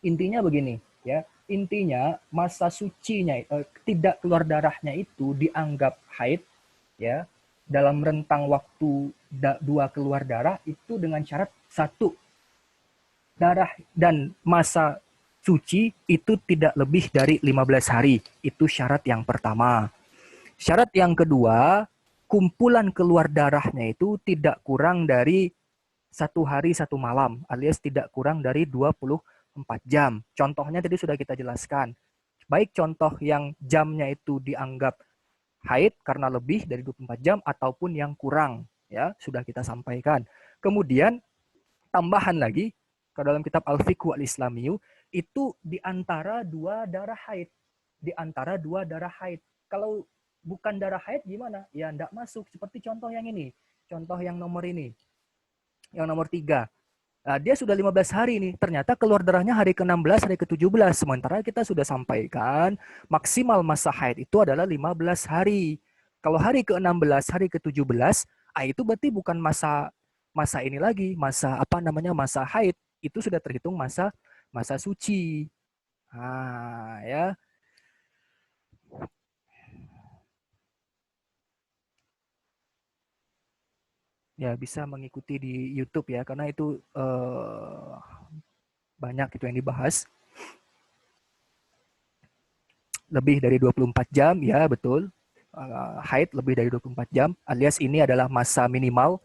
Intinya begini ya. Intinya masa sucinya tidak keluar darahnya itu dianggap haid ya dalam rentang waktu 2 keluar darah itu dengan syarat 1, darah dan masa suci itu tidak lebih dari 15 hari. Itu syarat yang pertama. Syarat yang kedua, kumpulan keluar darahnya itu tidak kurang dari 1 hari 1 malam, alias tidak kurang dari 24 jam. Contohnya tadi sudah kita jelaskan. Baik contoh yang jamnya itu dianggap haid karena lebih dari 24 jam ataupun yang kurang, ya sudah kita sampaikan. Kemudian tambahan lagi ke dalam kitab Al-Fiqh Al-Islamiyu itu di antara 2 darah haid. Di antara 2 darah haid. Kalau bukan darah haid gimana? Ya enggak masuk. Seperti contoh yang ini. Contoh yang nomor ini. Yang nomor 3. Nah, dia sudah 15 hari nih. Ternyata keluar darahnya hari ke-16, hari ke-17. Sementara kita sudah sampaikan maksimal masa haid itu adalah 15 hari. Kalau hari ke-16, hari ke-17, itu berarti bukan masa ini lagi, masa haid. Itu sudah terhitung masa suci. Nah, ya. Ya, bisa mengikuti di YouTube ya, karena itu banyak itu yang dibahas. Lebih dari 24 jam, ya betul. Haid lebih dari 24 jam, alias ini adalah masa minimal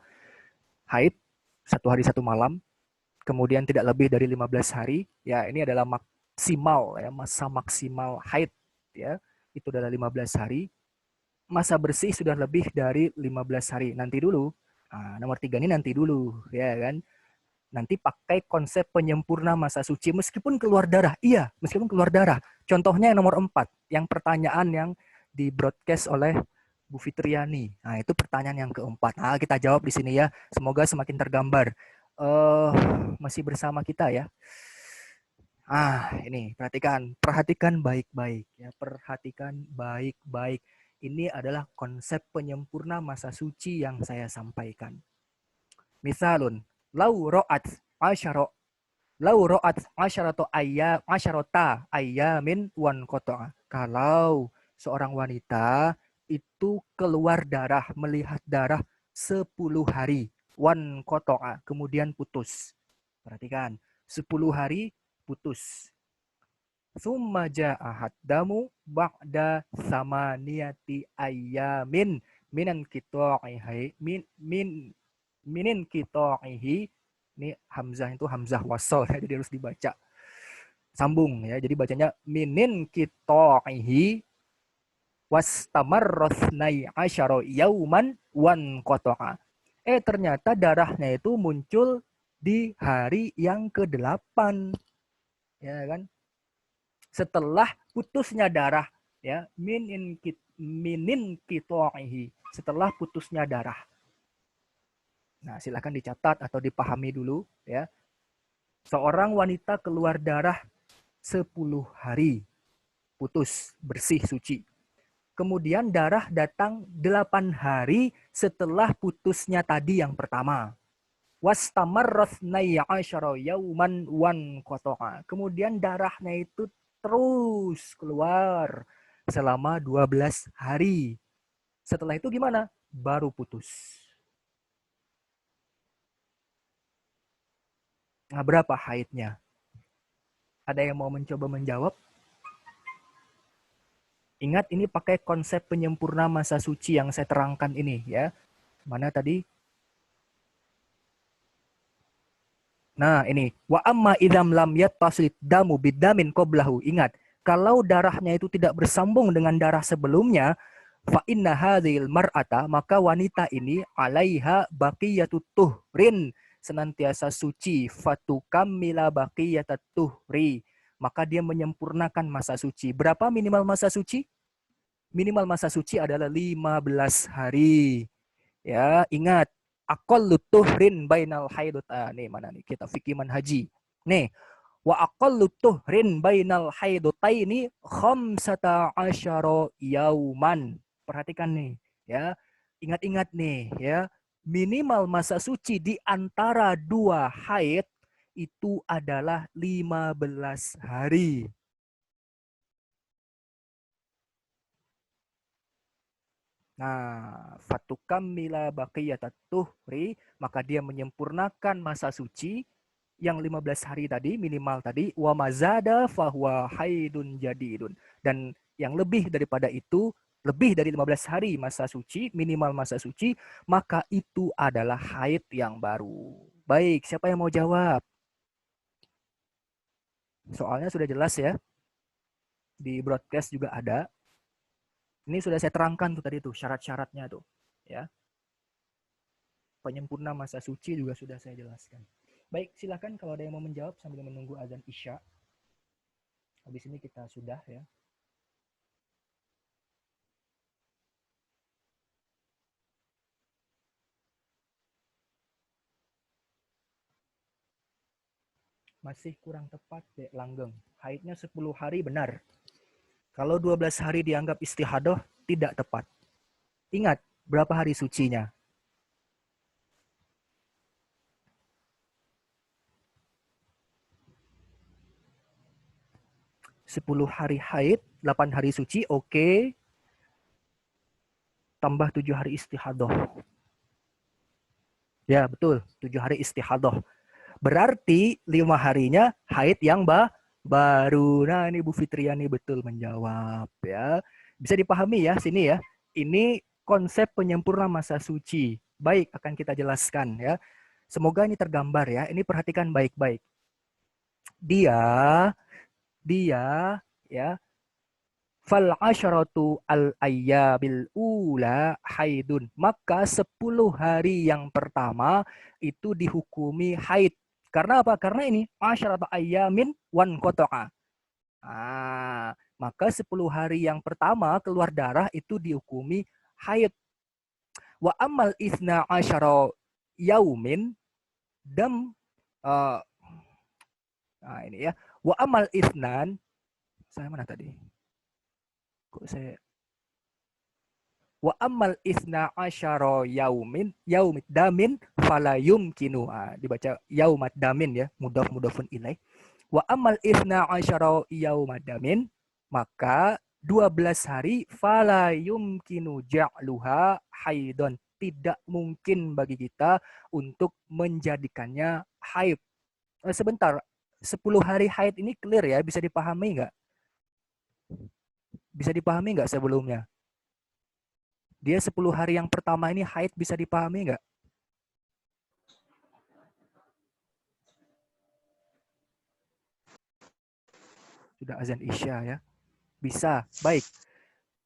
haid, 1 hari 1 malam. kemudian tidak lebih dari 15 hari, ya ini adalah maksimal ya, masa maksimal haid ya. Itu adalah 15 hari. Masa bersih sudah lebih dari 15 hari. Nanti dulu. Nah, nomor 3 ini nanti dulu, ya kan? Nanti pakai konsep penyempurna masa suci meskipun keluar darah. Iya, meskipun keluar darah. Contohnya yang nomor 4, yang pertanyaan yang di broadcast oleh Bu Fitriani. Nah, itu pertanyaan yang keempat. Nah, kita jawab di sini ya. Semoga semakin tergambar. Masih bersama kita ya. Ini perhatikan baik-baik ya, perhatikan baik-baik. Ini adalah konsep penyempurna masa suci yang saya sampaikan. Misalun, lau ro'at asyara lau ro'at asyarata ayyamin wan qata'a. Kalau seorang wanita itu keluar darah, melihat darah 10 hari, wan qata'a, kemudian putus. Perhatikan, 10 hari putus. Summa ja'ahat damu ba'da samaniyati ayyamin minan qita'ihi minin qita'ihi. Ini hamzah itu hamzah wasal ya, jadi harus dibaca sambung ya. Jadi bacanya minin qita'ihi wastamarrathnai asyara yauman wan qata'a. Ternyata darahnya itu muncul di hari yang ke-8. Ya kan? Setelah putusnya darah ya, minin qita'ihi, setelah putusnya darah. Nah, silakan dicatat atau dipahami dulu ya. Seorang wanita keluar darah 10 hari putus, bersih, suci. Kemudian darah datang 8 hari setelah putusnya tadi yang pertama. Wastamarrathnai asyara yauman wan qata'a. Kemudian darahnya itu terus keluar selama 12 hari. Setelah itu gimana? Baru putus. Nah, berapa haidnya? Ada yang mau mencoba menjawab? Ingat, ini pakai konsep penyempurna masa suci yang saya terangkan ini ya. Mana tadi? Nah, ini wa amma idzam lam yattasil damu bidamin qablahu. Ingat, kalau darahnya itu tidak bersambung dengan darah sebelumnya, fa inna hadzal mar'ata, maka wanita ini alaiha baqiyatut tuhrin, senantiasa suci, fatukammila baqiyatut tuhri, maka dia menyempurnakan masa suci. Berapa minimal masa suci? Minimal masa suci adalah 15 hari. Ya, ingat, aqallu tuhrin bainal haidut. Nih mana nih kita fikih manhaji. Nih, wa aqallu tuhrin bainal haidutaini khamsata asyara yauman. Perhatikan nih, ya. Ingat-ingat nih, ya. Minimal masa suci di antara 2 haid itu adalah 15 hari. Nah, fatukammila baqiyatat tuhri, maka dia menyempurnakan masa suci yang 15 hari tadi, minimal tadi, wa mazada fahuwa haidun jadidun. Dan yang lebih daripada itu, lebih dari 15 hari masa suci, minimal masa suci, maka itu adalah haid yang baru. Baik, siapa yang mau jawab? Soalnya sudah jelas ya. Di broadcast juga ada. Ini sudah saya terangkan tuh tadi tuh, syarat-syaratnya tuh. Ya. Penyempurna masa suci juga sudah saya jelaskan. Baik, silakan kalau ada yang mau menjawab sambil menunggu azan Isya. Habis ini kita sudah ya. Masih kurang tepat, Dek Langgeng. Haidnya 10 hari benar. Kalau 12 hari dianggap istihadoh, tidak tepat. Ingat, berapa hari sucinya? 10 hari haid, 8 hari suci, oke. Tambah 7 hari istihadoh. Ya, betul. 7 hari istihadoh. Berarti 5 harinya haid yang baru. Nah, ini Bu Fitriani betul menjawab ya. Bisa dipahami ya sini ya. Ini konsep penyempurna masa suci. Baik, akan kita jelaskan ya. Semoga ini tergambar ya. Ini perhatikan baik-baik. Dia ya, fal asyratu al ayyabil ula haidun. Maka 10 hari yang pertama itu dihukumi haid. Karena apa? Karena ini asyratu ayyamin wan koto'a. Maka 10 hari yang pertama keluar darah itu dihukumi haid. Wa amal isna asyara yaumin dam ini ya. Wa amal isnan, saya mana tadi? Kok saya wa amal isna asyara yaumin yaumid damin fala yumkinu, dibaca yaumat damin ya, mudhafun ilaih. Wa amal isna asyara yaumad damin, maka 12 hari fala yumkinu ja'luha haidon, tidak mungkin bagi kita untuk menjadikannya haid. Sebentar, 10 hari haid ini clear ya, bisa dipahami nggak? Bisa dipahami nggak sebelumnya? Dia 10 hari yang pertama ini haid, bisa dipahami nggak? Sudah azan isya ya. Bisa, baik.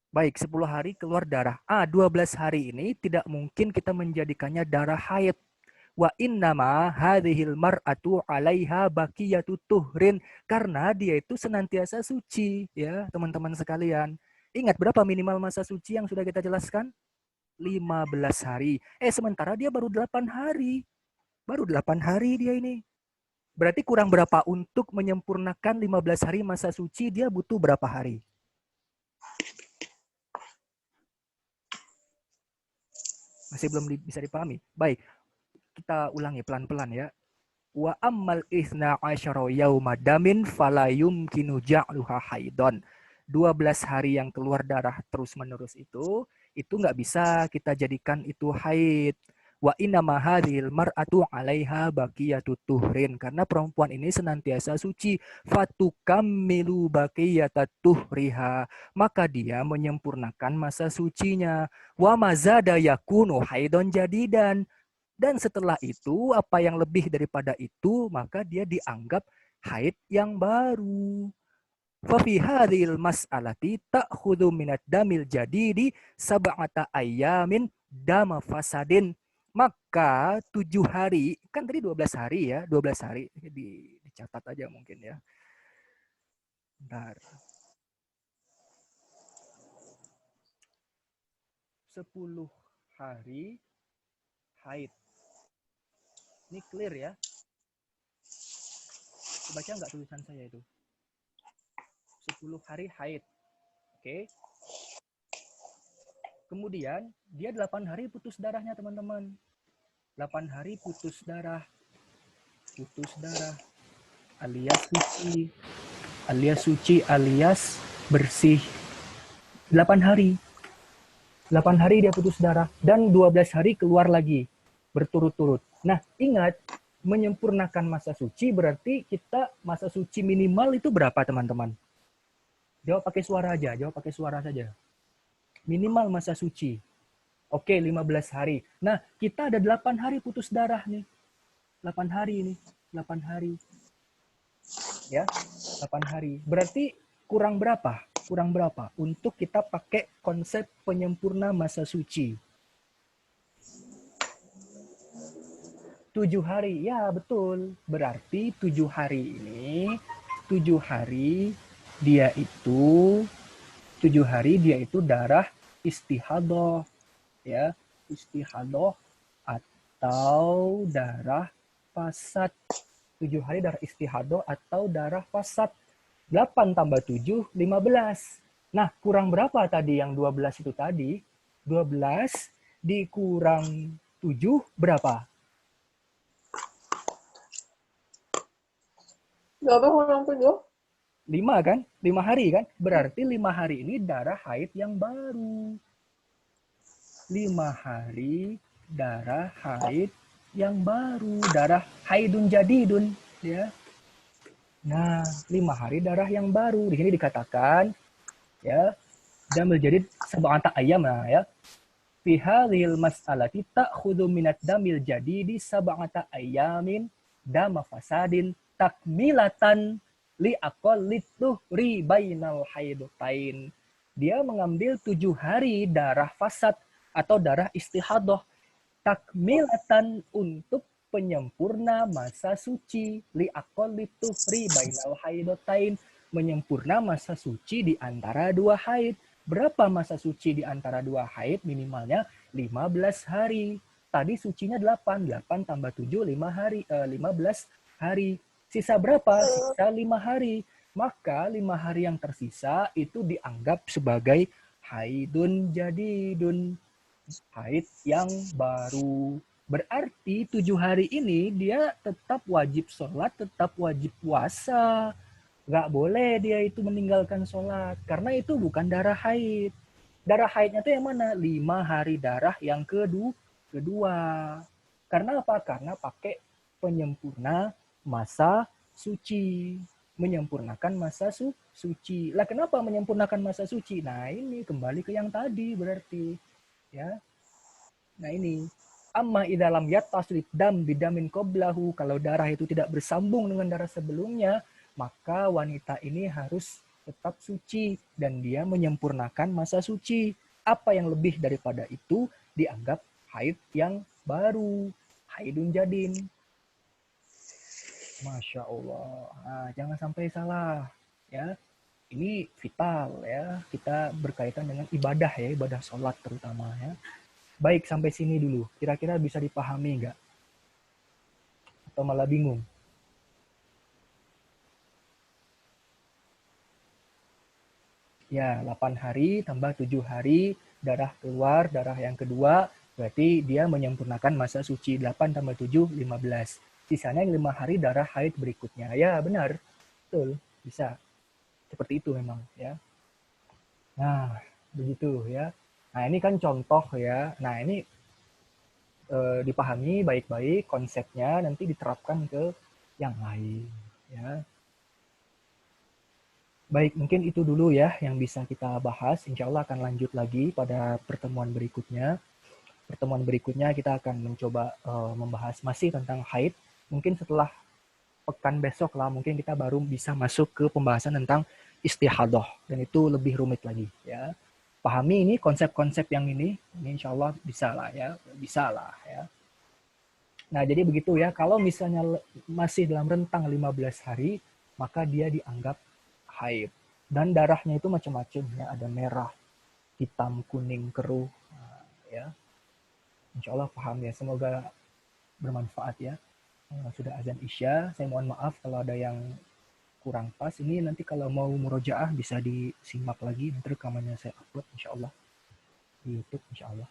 Baik, 10 hari keluar darah. 12 hari ini tidak mungkin kita menjadikannya darah haid. Wa innama hadhil mar'atu 'alaiha baqiyatu tuhrin, karena dia itu senantiasa suci ya, teman-teman sekalian. Ingat berapa minimal masa suci yang sudah kita jelaskan? 15 hari. Sementara dia baru 8 hari. Baru 8 hari dia ini. Berarti kurang berapa untuk menyempurnakan 15 hari masa suci, dia butuh berapa hari? Masih belum bisa dipahami? Baik, kita ulangi pelan-pelan ya. Wa ammal isna asyara yauma damin fala yumkinu ja'luha haidon. 12 hari yang keluar darah terus-menerus itu nggak bisa kita jadikan itu haid. Wa inama hadhil mar'atu 'alaiha baqiyatu tuhrin, karena perempuan ini senantiasa suci. Fatukammilu baqiyata tuhriha, maka dia menyempurnakan masa sucinya. Wa mazada yakunu haidon jadidan, dan setelah itu apa yang lebih daripada itu maka dia dianggap haid yang baru. Fa fi hadhil mas'alati ta'khudhu minad damil jadidi sab'ata ayyamin dama fasadin. Maka 7 hari, kan tadi 12 hari ya, 12 hari dicatat aja mungkin ya. Bentar. 10 hari haid. Ini clear ya. Baca nggak tulisan saya itu? 10 hari haid. Oke. Kemudian dia 8 hari putus darahnya, teman-teman. 8 hari putus darah. Putus darah alias suci. Alias suci alias bersih. 8 hari. 8 hari dia putus darah dan 12 hari keluar lagi berturut-turut. Nah, ingat, menyempurnakan masa suci berarti kita masa suci minimal itu berapa, teman-teman? Jawab pakai suara aja, jawab pakai suara saja. Minimal masa suci. Oke, 15 hari. Nah, kita ada 8 hari putus darah nih. 8 hari ini, 8 hari. Ya, 8 hari. Berarti kurang berapa? Kurang berapa untuk kita pakai konsep penyempurna masa suci? 7 hari. Ya, betul. Berarti 7 hari ini, 7 hari dia itu 7 hari dia itu darah istihadoh, ya, istihadoh atau darah fasad. 7 hari darah istihadoh atau darah fasad. 8 tambah 7, 15. Nah, kurang berapa tadi yang 12 itu tadi? 12 dikurang 7 berapa? 8 kurang 7. 5 kan? 5 hari kan? Berarti 5 hari ini darah haid yang baru. 5 hari darah haid yang baru. Darah haidun jadidun. Ya. Nah, 5 hari darah yang baru. Di sini dikatakan, ya, damil jadid sab'ata ayyam, ya. fi hadhil mas'alati ta'khudhu minad damil jadidi sab'ata ayamin dama fasadin takmilatan li aqallit tuhri bainal haidatain. Dia mengambil 7 hari darah fasad atau darah istihadah takmilatan untuk penyempurna masa suci li aqallit tuhri bainal haidatain, menyempurna masa suci di antara dua haid. Berapa masa suci di antara dua haid? Minimalnya 15 hari. Tadi sucinya 8. 8 tambah 7, 5 hari, 15 hari. Sisa berapa? Sisa 5 hari. Maka 5 hari yang tersisa itu dianggap sebagai haidun jadidun. Haid yang baru. Berarti 7 hari ini dia tetap wajib sholat, tetap wajib puasa. Nggak boleh dia itu meninggalkan sholat. Karena itu bukan darah haid. Darah haidnya itu yang mana? 5 hari darah yang kedua. Karena apa? Karena pakai penyempurna masa suci. Menyempurnakan masa suci. Lah kenapa menyempurnakan masa suci? Nah ini kembali ke yang tadi berarti. Ya. Nah ini. Amma idalam yattaslid dam bidamin qoblahu. Kalau darah itu tidak bersambung dengan darah sebelumnya, maka wanita ini harus tetap suci dan dia menyempurnakan masa suci. Apa yang lebih daripada itu dianggap haid yang baru, haidun jadin. Masya Allah. Nah, jangan sampai salah ya. Ini vital ya. Kita berkaitan dengan ibadah ya, ibadah sholat terutama ya. Baik, sampai sini dulu. Kira-kira bisa dipahami nggak? Atau malah bingung? Ya, 8 hari tambah 7 hari, darah keluar, darah yang kedua, berarti dia menyempurnakan masa suci 8 tambah 7, 15. Sisanya yang 5 hari darah haid berikutnya. Ya, benar. Betul, bisa. Seperti itu memang ya. Nah, begitu ya. Nah, ini kan contoh ya. Nah, ini dipahami baik-baik konsepnya, nanti diterapkan ke yang lain ya. Baik, mungkin itu dulu ya yang bisa kita bahas. Insya Allah akan lanjut lagi pada pertemuan berikutnya. Pertemuan berikutnya kita akan mencoba membahas masih tentang haid. Mungkin setelah pekan besok lah, mungkin kita baru bisa masuk ke pembahasan tentang istihadah. Dan itu lebih rumit lagi ya. Pahami ini konsep-konsep yang ini insya Allah bisa lah ya. Bisa lah ya. Nah, jadi begitu ya. Kalau misalnya masih dalam rentang 15 hari, maka dia dianggap haid. Dan darahnya itu macam-macam ya, ada merah, hitam, kuning, keruh. Nah, ya. Insya Allah paham ya, semoga bermanfaat ya. Sudah azan Isya, saya mohon maaf kalau ada yang kurang pas. Ini nanti kalau mau murojaah bisa disimak lagi, nanti rekamannya saya upload insya Allah di YouTube insya Allah.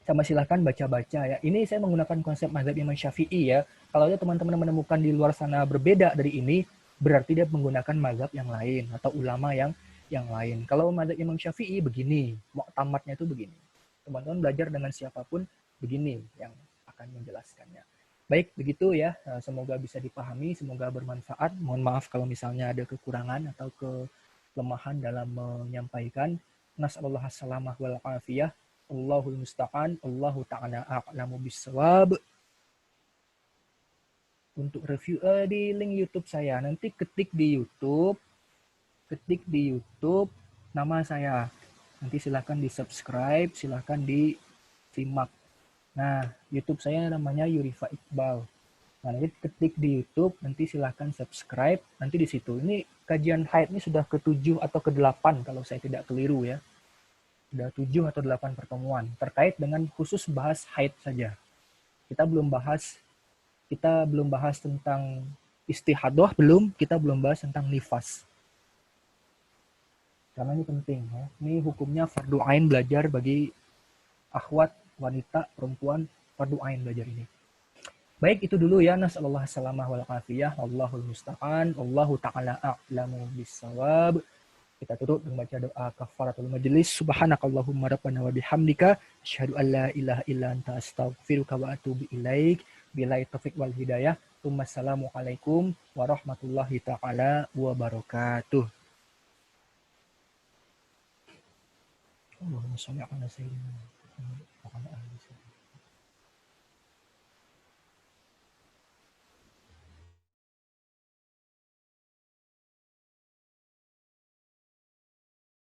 Sama silahkan baca-baca ya. Ini saya menggunakan konsep mazhab Imam Syafi'i ya. Kalau ada teman-teman menemukan di luar sana berbeda dari ini, berarti dia menggunakan mazhab yang lain atau ulama yang lain. Kalau mazhab Imam Syafi'i begini, muktamadnya itu begini. Teman-teman belajar dengan siapapun begini yang akan menjelaskannya. Baik, begitu ya. Semoga bisa dipahami, semoga bermanfaat. Mohon maaf kalau misalnya ada kekurangan atau kelemahan dalam menyampaikan. Nas'alullah as-salamah wal afiyah. Allahul musta'an, Allahu ta'ala a'lamu bissawab. Untuk review di link YouTube saya, nanti ketik di YouTube nama saya. Nanti silahkan di subscribe, silahkan disimak. Nah, YouTube saya namanya Yurifa Iqbal. Nah, nanti ketik di YouTube, nanti silahkan subscribe. Nanti di situ, ini kajian haid ini sudah ke-7 atau ke-8 kalau saya tidak keliru ya. Sudah 7 atau 8 pertemuan terkait dengan khusus bahas haid saja. Kita belum bahas tentang istihadah, kita belum bahas tentang nifas. Karena ini penting ya. Ini hukumnya fardu ain belajar bagi akhwat wanita, perempuan, fardu ain belajar ini. Baik, itu dulu ya. Nasallallahu salamah wal afiyah. Allahul musta'an. Allahu ta'ala a'lamu bissawab. Kita tutup dengan baca doa kafaratul majelis. Subhanakallahumma rabbana wa bihamdika asyhadu an la ilaha illa anta astaghfiruka wa atubu ilaik. Billahi taufik wal hidayah. Wassalamualaikum warahmatullahi taala wabarakatuh. اللهم صل على سيدنا محمد وعلى آله